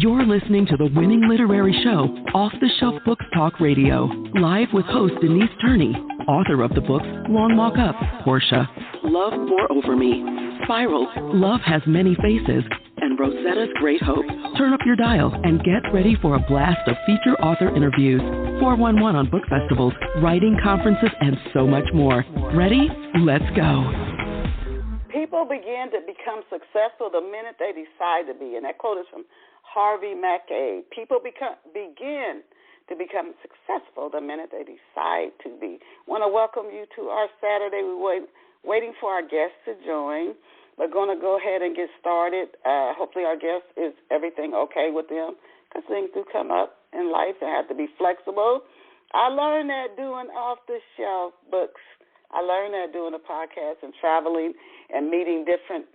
You're listening to the winning literary show, Off the Shelf Books Talk Radio, live with host Denise Turney, author of the books Long Walk Up, Portia, Love Pour Over Me, Spiral, Love Has Many Faces, and Rosetta's Great Hope. Turn up your dial and get ready for a blast of feature author interviews, 411 on book festivals, writing conferences, and so much more. Ready? Let's go. People begin to become successful the minute they decide to be, and that quote is from Harvey Mackay. People begin to become successful the minute they decide to be. I want to welcome you to our Saturday. We're waiting for our guests to join. We're going to go ahead and get started. Hopefully our guest is everything okay with them, because things do come up in life and have to be flexible. I learned that doing off-the-shelf books. I learned that doing a podcast and traveling and meeting different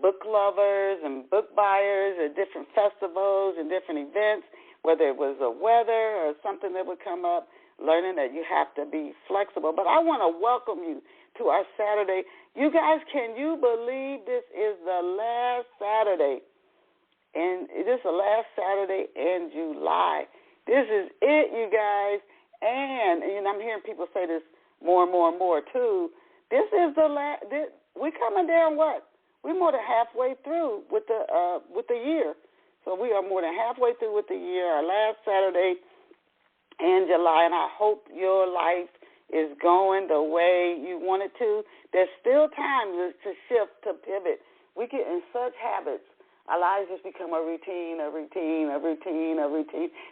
book lovers and book buyers at different festivals and different events, whether it was the weather or something that would come up, learning that you have to be flexible. But I want to welcome you to our Saturday. You guys, can you believe this is the last Saturday? And this is the last Saturday in July. This is it, you guys. And I'm hearing people say this more and more and more, too. This is the last. We're coming down what? We're more than halfway through with the year. So we are more than halfway through with the year, our last Saturday in July, and I hope your life is going the way you want it to. There's still time to shift, to pivot. We get in such habits. Our lives just become a routine. If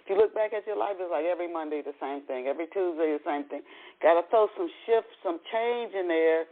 you look back at your life, it's like every Monday the same thing, every Tuesday the same thing. Got to throw some shifts, some change in there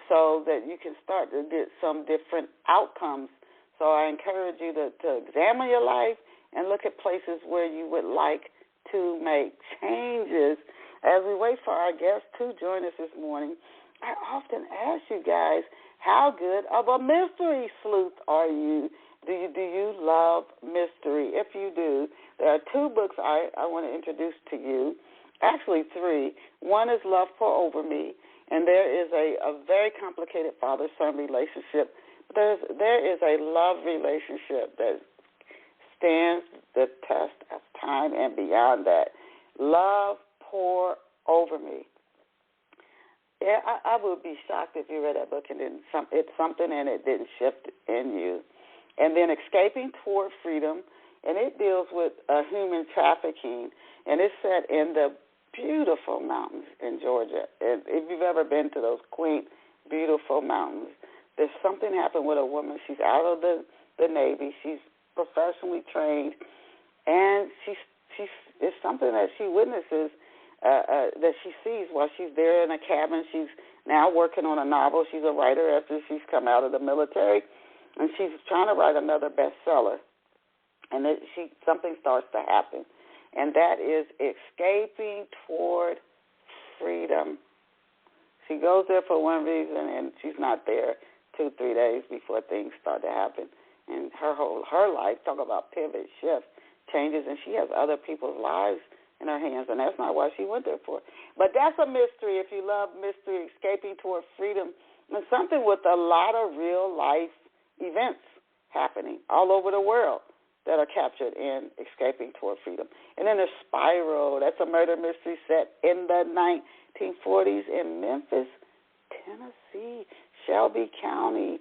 so that you can start to get some different outcomes. So I encourage you to examine your life and look at places where you would like to make changes. As we wait for our guests to join us this morning, I often ask you guys, how good of a mystery sleuth are you? Do you love mystery? If you do, there are two books I want to introduce to you, actually three. One is Love Pour Over Me, and there is a very complicated father-son relationship. There is a love relationship that stands the test of time and beyond that. Love Pour Over Me. Yeah, I would be shocked if you read that book and it's something and it didn't shift in you. And then Escaping Toward Freedom, and it deals with human trafficking, and it's set in the beautiful mountains in Georgia. And if you've ever been to those quaint, beautiful mountains, there's something happened with a woman. She's out of the Navy. She's professionally trained, and it's something that she witnesses, that she sees while she's there in a cabin. She's now working on a novel. She's a writer after she's come out of the military, and she's trying to write another bestseller. And something starts to happen, and that is escaping toward freedom. She goes there for one reason, and she's not there 2-3 days before things start to happen. And her life, talk about pivot, shift, changes, and she has other people's lives in her hands, and that's not why she went there for. But that's a mystery. If you love mystery, Escaping Toward Freedom, and something with a lot of real-life events happening all over the world that are captured in Escaping Toward Freedom. And then there's Spiral. That's a murder mystery set in the 1940s in Memphis, Tennessee, Shelby County.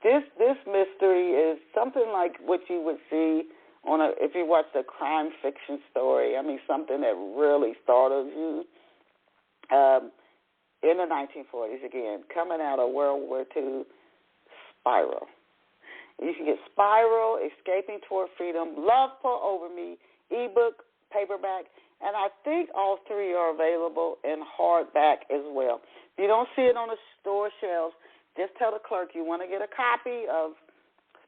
This mystery is something like what you would see if you watch a crime fiction story. I mean, something that really startles you. In the 1940s, again, coming out of World War II, Spiral. You can get Spiral, Escaping Toward Freedom, Love Pour Over Me, ebook, paperback, and I think all three are available in hardback as well. If you don't see it on the store shelves, just tell the clerk you want to get a copy of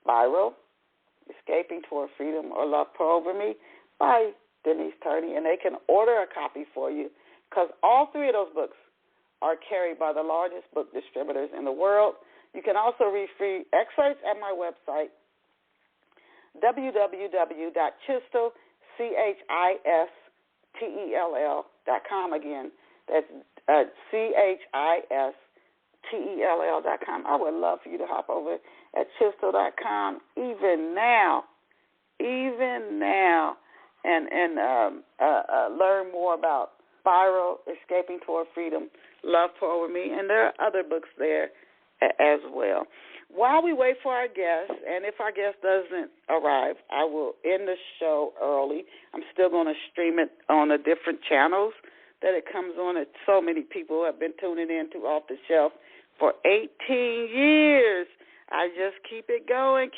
Spiral, Escaping Toward Freedom, or Love Pour Over Me by Denise Turney, and they can order a copy for you, because all three of those books are carried by the largest book distributors in the world. You can also read free excerpts at my website, www.chistel.com. Again, that's chistel.com. I would love for you to hop over at chistel.com even now even now, and learn more about Spiral, Escaping Toward Freedom, Love Pour Over Me, and there are other books there as well. While we wait for our guest, and if our guest doesn't arrive, I will end the show early. I'm still going to stream it on the different channels that it comes on. That so many people have been tuning in to Off the Shelf for 18 years. I just keep it going.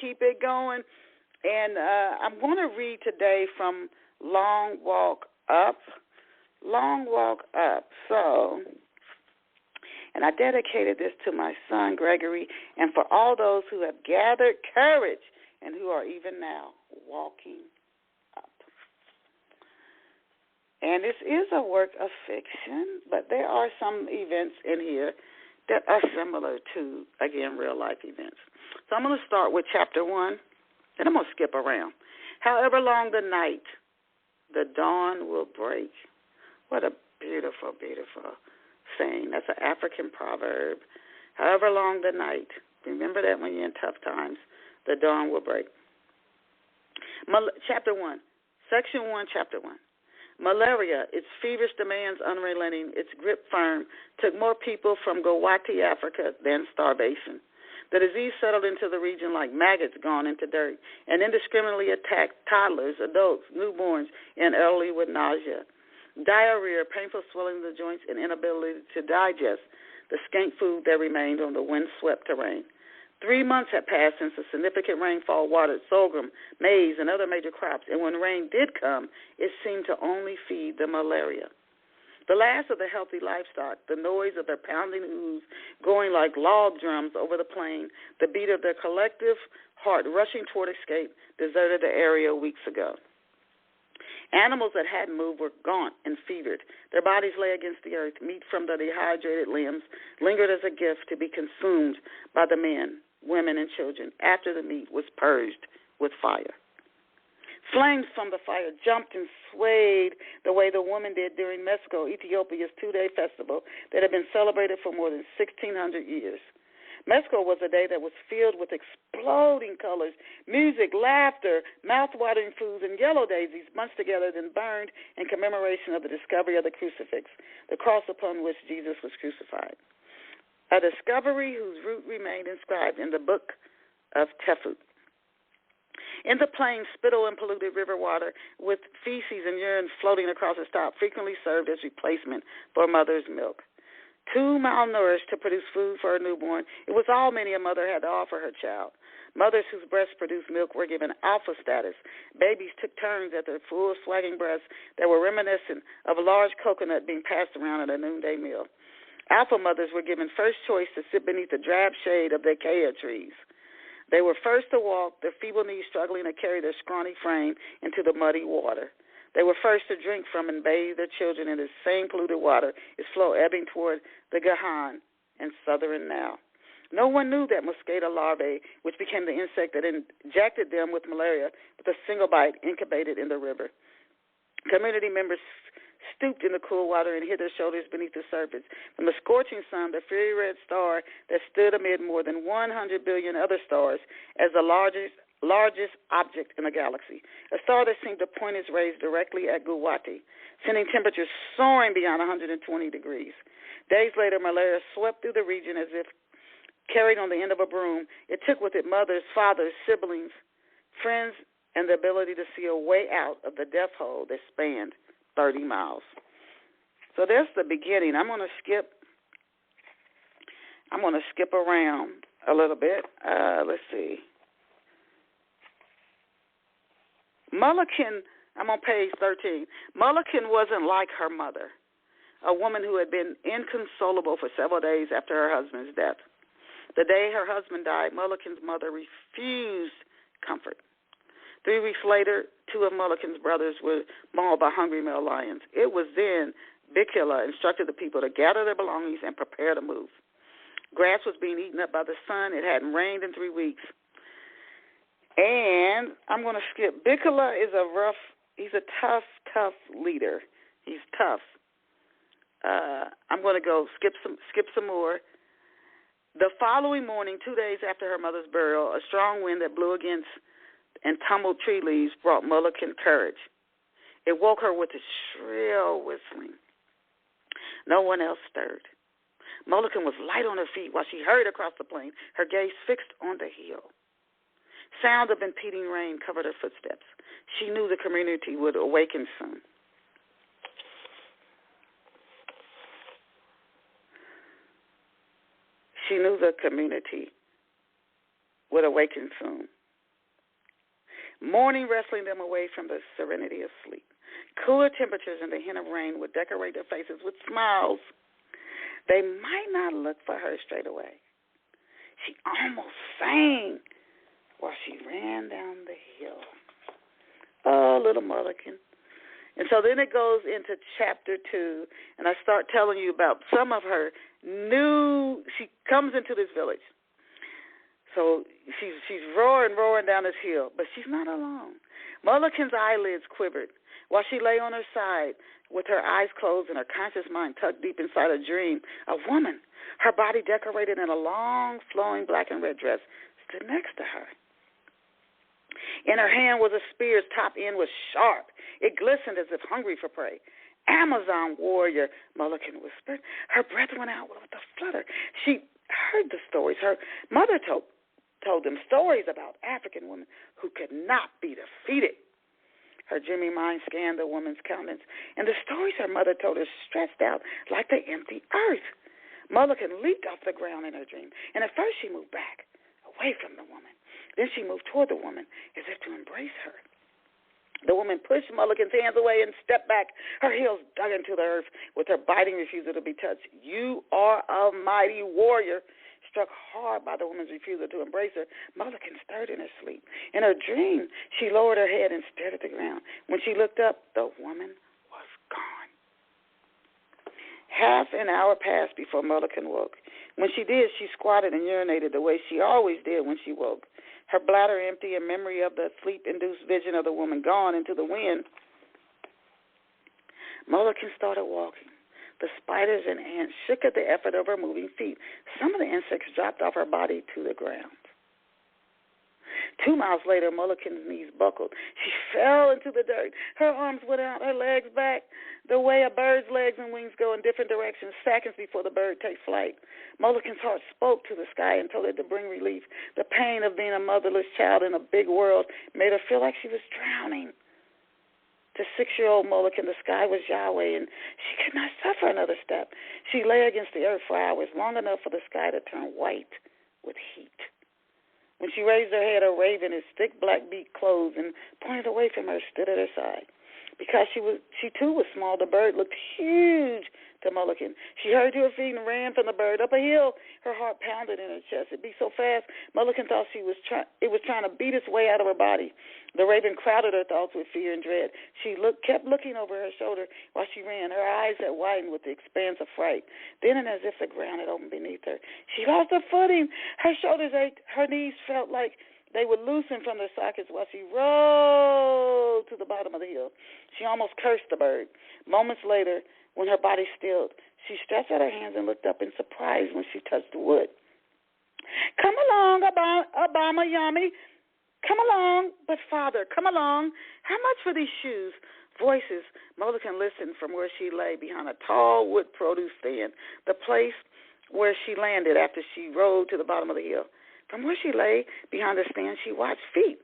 And I'm going to read today from Long Walk Up. So, and I dedicated this to my son, Gregory, and for all those who have gathered courage and who are even now walking up. And this is a work of fiction, but there are some events in here that are similar to, again, real-life events. So I'm going to start with Chapter 1, and I'm going to skip around. However long the night, the dawn will break. What a beautiful, beautiful saying. That's an African proverb. However long the night, remember that when you're in tough times, the dawn will break. Chapter 1, Section 1, Chapter 1. Malaria, its feverish demands unrelenting, its grip firm, took more people from Gowati, Africa, than starvation. The disease settled into the region like maggots gone into dirt and indiscriminately attacked toddlers, adults, newborns, and elderly with nausea. Diarrhea, painful swelling of the joints, and inability to digest the scant food that remained on the wind-swept terrain. 3 months had passed since a significant rainfall watered sorghum, maize, and other major crops, and when rain did come, it seemed to only feed the malaria. The last of the healthy livestock, the noise of their pounding hooves going like log drums over the plain, the beat of their collective heart rushing toward escape, deserted the area weeks ago. Animals that hadn't moved were gaunt and fevered. Their bodies lay against the earth. Meat from the dehydrated limbs lingered as a gift to be consumed by the men, women, and children after the meat was purged with fire. Flames from the fire jumped and swayed the way the woman did during Mesco, Ethiopia's 2-day festival that had been celebrated for more than 1,600 years. Mesco was a day that was filled with exploding colors, music, laughter, mouth-watering foods, and yellow daisies bunched together and burned in commemoration of the discovery of the crucifix, the cross upon which Jesus was crucified. A discovery whose root remained inscribed in the book of Tefut. In the plain, spittle and polluted river water with feces and urine floating across its top frequently served as replacement for mother's milk. Too malnourished to produce food for her newborn, it was all many a mother had to offer her child. Mothers whose breasts produced milk were given alpha status. Babies took turns at their full, swagging breasts that were reminiscent of a large coconut being passed around at a noonday meal. Alpha mothers were given first choice to sit beneath the drab shade of the acacia trees. They were first to walk, their feeble knees struggling to carry their scrawny frame into the muddy water. They were first to drink from and bathe their children in the same polluted water, its flow ebbing toward the Gahan and southern Nile. No one knew that mosquito larvae, which became the insect that injected them with malaria, with a single bite incubated in the river. Community members stooped in the cool water and hid their shoulders beneath the surface. From the scorching sun, the fiery red star that stood amid more than 100 billion other stars as the largest object in the galaxy, a star that seemed to point its rays directly at Gowati, sending temperatures soaring beyond 120 degrees. Days later, malaria swept through the region as if carried on the end of a broom. It took with it mothers, fathers, siblings, friends, and the ability to see a way out of the death hole that spanned 30 miles. So that's the beginning. I'm going to skip around a little bit. Let's see. Mulliken, I'm on page 13. Mulliken wasn't like her mother, a woman who had been inconsolable for several days after her husband's death. The day her husband died, Mulliken's mother refused comfort. 3 weeks later, 2 of Mulliken's brothers were mauled by hungry male lions. It was then Bikila instructed the people to gather their belongings and prepare to move. Grass was being eaten up by the sun. It hadn't rained in 3 weeks. And I'm going to skip. Bikila is he's a tough leader. He's tough. I'm going to go skip some more. The following morning, 2 days after her mother's burial, a strong wind that blew against and tumbled tree leaves brought Mulligan courage. It woke her with a shrill whistling. No one else stirred. Mulligan was light on her feet while she hurried across the plain, her gaze fixed on the hill. Sound of impeding rain covered her footsteps. She knew the community would awaken soon. She knew the community would awaken soon. Morning wrestling them away from the serenity of sleep. Cooler temperatures and the hint of rain would decorate their faces with smiles. They might not look for her straight away. She almost sang while she ran down the hill. Oh, little Mulligan. And so then it goes into chapter 2, and I start telling you about some of her she comes into this village. So she's roaring down this hill, but she's not alone. Mulligan's eyelids quivered while she lay on her side with her eyes closed and her conscious mind tucked deep inside a dream. A woman, her body decorated in a long, flowing black and red dress, stood next to her. In her hand was a spear. Its top end was sharp. It glistened as if hungry for prey. Amazon warrior, Mulligan whispered. Her breath went out with a flutter. She heard the stories. Her mother told them stories about African women who could not be defeated. Her dreamy mind scanned the woman's countenance, and the stories her mother told her stretched out like the empty earth. Mulligan leaped off the ground in her dream, and at first she moved back, away from the woman. Then she moved toward the woman as if to embrace her. The woman pushed Mulligan's hands away and stepped back. Her heels dug into the earth with her biting refusal to be touched. You are a mighty warrior. Struck hard by the woman's refusal to embrace her, Mulligan stirred in her sleep. In her dream, she lowered her head and stared at the ground. When she looked up, the woman was gone. Half an hour passed before Mulligan woke. When she did, she squatted and urinated the way she always did when she woke. Her bladder empty and memory of the sleep-induced vision of the woman gone into the wind. Mulligan started walking. The spiders and ants shook at the effort of her moving feet. Some of the insects dropped off her body to the ground. 2 miles later, Mulligan's knees buckled. She fell into the dirt. Her arms went out, her legs back, the way a bird's legs and wings go in different directions seconds before the bird takes flight. Mulligan's heart spoke to the sky and told it to bring relief. The pain of being a motherless child in a big world made her feel like she was drowning. To 6-year-old Mulligan, the sky was Yahweh, and she could not suffer another step. She lay against the earth for hours, long enough for the sky to turn white with heat. When she raised her head, a raven, his thick black beak closed and pointed away from her, stood at her side. Because she too was small, the bird looked huge to Mulligan. She hurried to her feet and ran from the bird up a hill. Her heart pounded in her chest. It beat so fast, Mulligan thought it was trying to beat its way out of her body. The raven crowded her thoughts with fear and dread. She kept looking over her shoulder while she ran. Her eyes had widened with the expanse of fright. Then, and as if the ground had opened beneath her, she lost her footing. Her shoulders ached. Her knees felt like they would loosen from their sockets while she rolled to the bottom of the hill. She almost cursed the bird. Moments later, when her body stilled, she stretched out her hands and looked up in surprise when she touched the wood. Come along, Obama Yummy. Come along. But, Father, come along. How much for these shoes? Voices. Mulligan listened from where she lay behind a tall wood produce stand, the place where she landed after she rolled to the bottom of the hill. From where she lay behind the stand, she watched feet,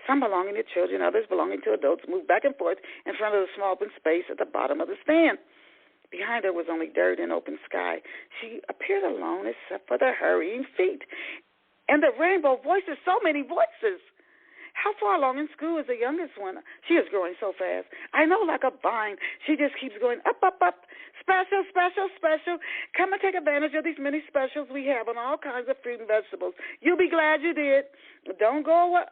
some belonging to children, others belonging to adults, move back and forth in front of the small open space at the bottom of the stand. Behind her was only dirt and open sky. She appeared alone except for the hurrying feet. And the rainbow voices, so many voices. How far along in school is the youngest one? She is growing so fast. I know, like a vine. She just keeps going up, up, up. Special, special, special. Come and take advantage of these many specials we have on all kinds of fruit and vegetables. You'll be glad you did. Don't go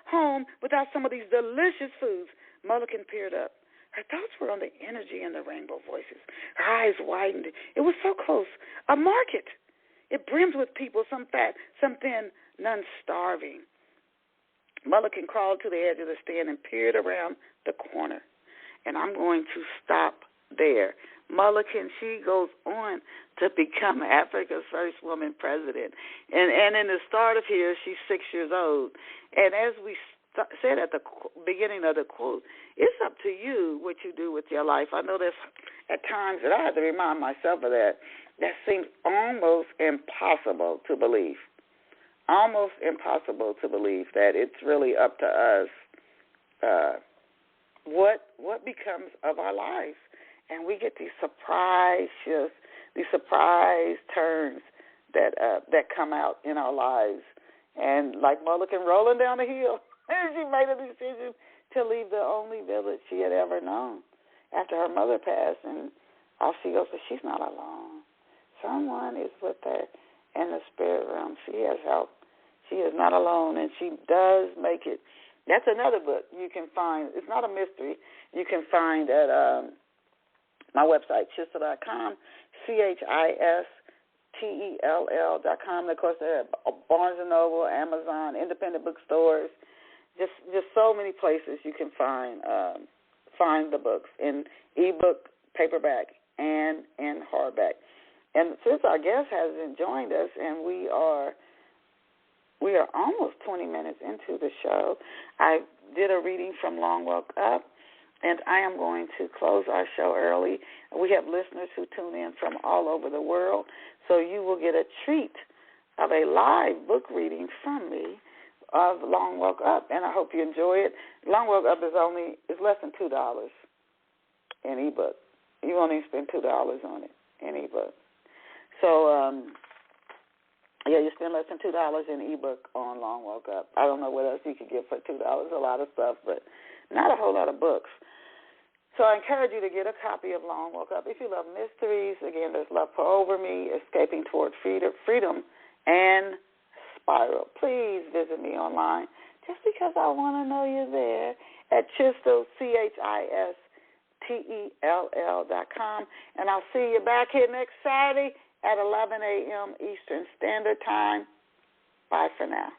home without some of these delicious foods. Mulligan peered up. Her thoughts were on the energy in the rainbow voices. Her eyes widened. It was so close. A market. It brims with people, some fat, some thin, none starving. Mulligan crawled to the edge of the stand and peered around the corner. And I'm going to stop there. Mulligan, she goes on to become Africa's first woman president. And in the start of here, she's 6 years old. And as we said at the beginning of the quote, it's up to you what you do with your life. I know there's at times that I have to remind myself of that. That seems almost impossible to believe. Almost impossible to believe that it's really up to us what becomes of our lives. And we get these surprise shifts, these surprise turns that come out in our lives. And like Mulligan rolling down the hill, she made a decision to leave the only village she had ever known after her mother passed. And off she goes, but she's not alone. Someone is with her in the spirit realm. She has help. She is not alone, and she does make it. That's another book you can find. It's not a mystery. You can find at my website, Chistell.com, CHISTELL.com. Of course, there are Barnes & Noble, Amazon, independent bookstores, just so many places you can find the books in ebook, paperback, and in hardback. And since our guest has joined us, and we are almost 20 minutes into the show, I did a reading from Long Walk Up, and I am going to close our show early. We have listeners who tune in from all over the world, so you will get a treat of a live book reading from me of Long Walk Up, and I hope you enjoy it. Long Walk Up is less than $2 in ebook. You won't even spend $2 on it in ebook. So, you spend less than $2 in ebook on Long Walk Up. I don't know what else you could get for $2. A lot of stuff, but not a whole lot of books. So I encourage you to get a copy of Long Walk Up. If you love mysteries, again, there's Love Pour Over Me, Escaping Toward Freedom, and Spiral. Please visit me online just because I want to know you're there at Chistell, CHISTELL.com. And I'll see you back here next Saturday at 11 a.m. Eastern Standard Time. Bye for now.